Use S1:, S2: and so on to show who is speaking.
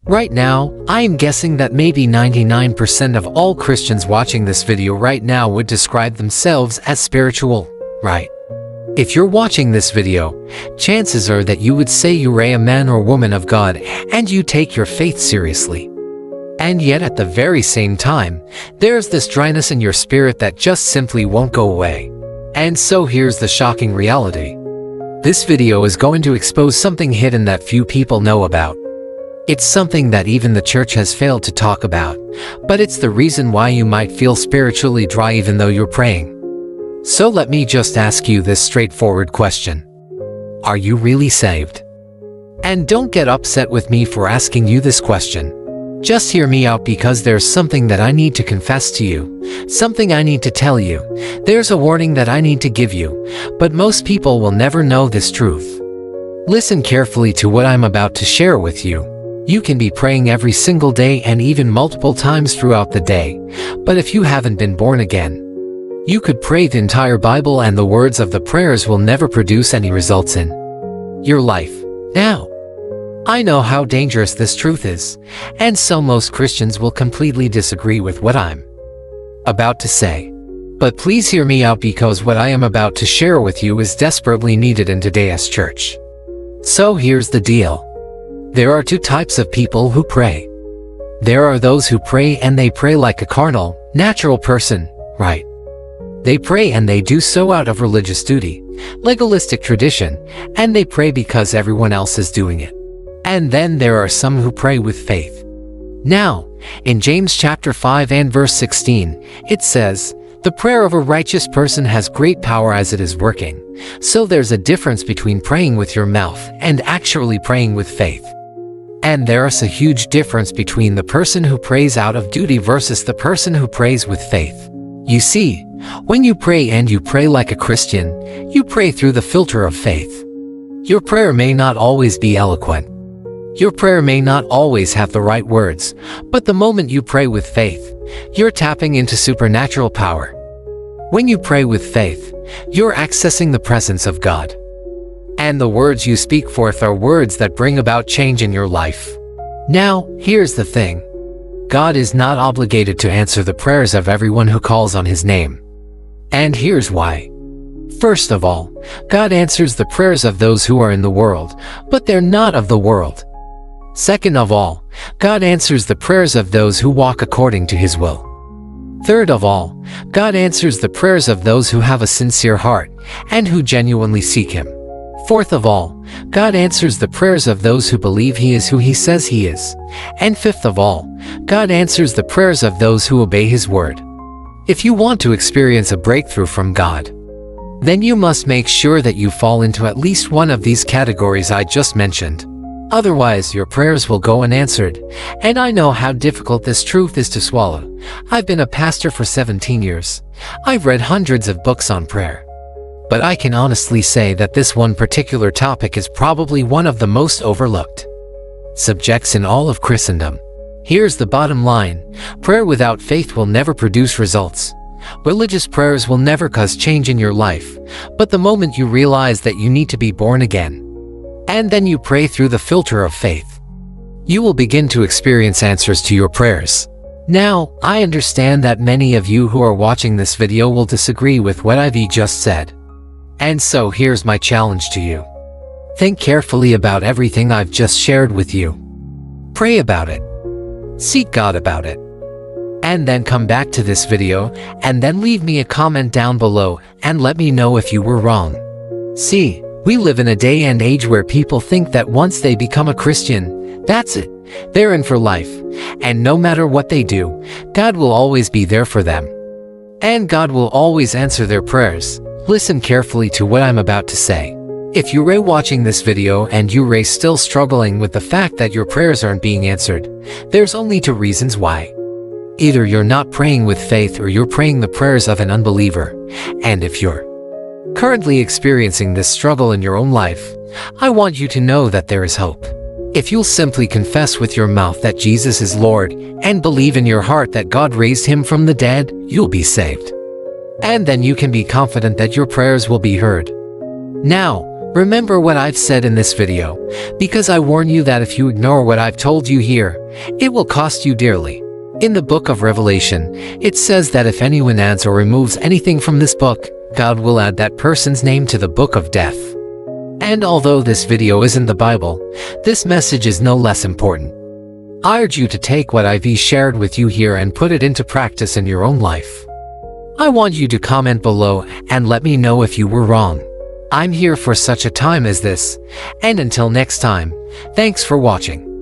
S1: Right now, I am guessing that maybe 99% of all Christians watching this video right now would describe themselves as spiritual, right? If you're watching this video, chances are that you would say you're a man or woman of God and you take your faith seriously. And yet at the very same time, there's this dryness in your spirit that just simply won't go away. And so here's the shocking reality. This video is going to expose something hidden that few people know about. It's something that even the church has failed to talk about, but it's the reason why you might feel spiritually dry even though you're praying. So let me just ask you this straightforward question. Are you really saved? And don't get upset with me for asking you this question. Just hear me out because there's something that I need to confess to you, something I need to tell you. There's a warning that I need to give you, but most people will never know this truth. Listen carefully to what I'm about to share with you. You can be praying every single day and even multiple times throughout the day, but if you haven't been born again, you could pray the entire Bible and the words of the prayers will never produce any results in your life. Now, I know how dangerous this truth is, and so most Christians will completely disagree with what I'm about to say. But please hear me out because what I am about to share with you is desperately needed in today's church. So here's the deal. There are two types of people who pray. There are those who pray and they pray like a carnal, natural person, right? They pray and they do so out of religious duty, legalistic tradition, and they pray because everyone else is doing it. And then there are some who pray with faith. Now, in James chapter 5 and verse 16, it says, "The prayer of a righteous person has great power as it is working." So there's a difference between praying with your mouth and actually praying with faith. And there's a huge difference between the person who prays out of duty versus the person who prays with faith. You see, when you pray and you pray like a Christian, you pray through the filter of faith. Your prayer may not always be eloquent. Your prayer may not always have the right words, but the moment you pray with faith, you're tapping into supernatural power. When you pray with faith, you're accessing the presence of God. And the words you speak forth are words that bring about change in your life. Now, here's the thing. God is not obligated to answer the prayers of everyone who calls on His name. And here's why. First of all, God answers the prayers of those who are in the world, but they're not of the world. Second of all, God answers the prayers of those who walk according to His will. Third of all, God answers the prayers of those who have a sincere heart and who genuinely seek Him. Fourth of all, God answers the prayers of those who believe He is who He says He is. And fifth of all, God answers the prayers of those who obey His word. If you want to experience a breakthrough from God, then you must make sure that you fall into at least one of these categories I just mentioned. Otherwise, your prayers will go unanswered. And I know how difficult this truth is to swallow. I've been a pastor for 17 years. I've read hundreds of books on prayer. But I can honestly say that this one particular topic is probably one of the most overlooked subjects in all of Christendom. Here's the bottom line. Prayer without faith will never produce results. Religious prayers will never cause change in your life. But the moment you realize that you need to be born again, and then you pray through the filter of faith, you will begin to experience answers to your prayers. Now, I understand that many of you who are watching this video will disagree with what I've just said. And so here's my challenge to you. Think carefully about everything I've just shared with you. Pray about it. Seek God about it. And then come back to this video, and then leave me a comment down below, and let me know if you were wrong. See, we live in a day and age where people think that once they become a Christian, that's it. They're in for life. And no matter what they do, God will always be there for them. And God will always answer their prayers. Listen carefully to what I'm about to say. If you're watching this video and you're still struggling with the fact that your prayers aren't being answered, there's only two reasons why. Either you're not praying with faith or you're praying the prayers of an unbeliever. And if you're currently experiencing this struggle in your own life, I want you to know that there is hope. If you'll simply confess with your mouth that Jesus is Lord and believe in your heart that God raised Him from the dead, you'll be saved. And then you can be confident that your prayers will be heard. Now, Remember what I've said in this video, because I warn you that if you ignore what I've told you here, it will cost you dearly. In the book of Revelation, it says that if anyone adds or removes anything from this book, God will add that person's name to the book of death. And although this video isn't the Bible, this message is no less important. I urge you to take what I've shared with you here and put it into practice in your own life. I want you to comment below and let me know if you were wrong. I'm here for such a time as this, and until next time, thanks for watching.